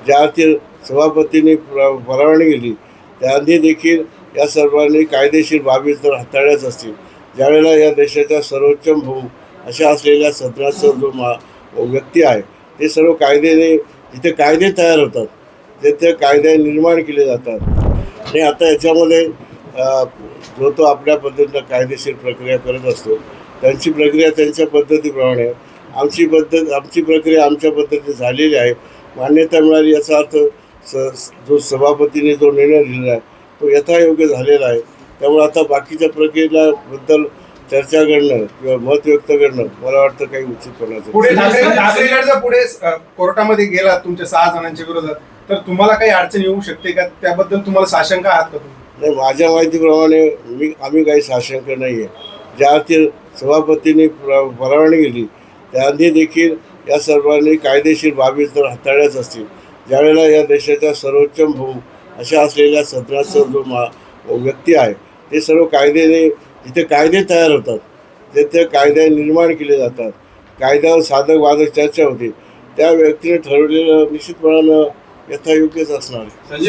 ज्या अर्थी सभापतींनी परवानगी दिली त्याआधी देखील या सर्वांनी कायदेशीर बाबी जर हाताळल्याच असतील, ज्यावेळेला या देशाच्या सर्वोच्च अशा असलेल्या सदनाचा जो व्यक्ती आहे ते सर्व कायद्याने जिथे कायदे तयार होतात तिथे कायदे निर्माण केले जातात आणि आता याच्यामध्ये जो तो आपल्या पद्धतीनं कायदेशीर प्रक्रिया करत असतो, त्यांची प्रक्रिया त्यांच्या पद्धतीप्रमाणे, आमची प्रक्रिया आमच्या पद्धतीने झालेली आहे, मान्यता मिळाली याचा अर्थ जो सभापतीने जो निर्णय दिलेला आहे तो यथायोग्य झालेला आहे. त्यामुळे आता बाकीच्या प्रक्रियेबद्दल चर्चा करणं किंवा मत व्यक्त करणं मला वाटतं काही उचितपणाचं. पुढे ठाकरे पुढे कोर्टामध्ये गेला तुमच्या 6 जणांच्या विरोधात, तर तुम्हाला काही अडचण येऊ शकते का? त्याबद्दल तुम्हाला साशंक आहात का तुम्ही? नाही, माझ्या माहितीप्रमाणे आम्ही काही साशंक नाही आहे. ज्या अर्थी सभापतींनी परवानगी दिली त्याआधी देखील या सर्वांनी कायदेशीर बाबी जर हाताळल्याच असतील, ज्यावेळेला या देशाच्या सर्वोच्च अशा असलेल्या सदनाचा जो व्यक्ती आहे ते सर्व कायद्याने जिथे कायदे तयार होतात तिथे कायदे निर्माण केले जातात, कायद्यावर साधक बाधक चर्चा होते, त्या व्यक्तीने ठरवलेलं निश्चितपणानं यथायोग्यच असणार आहे.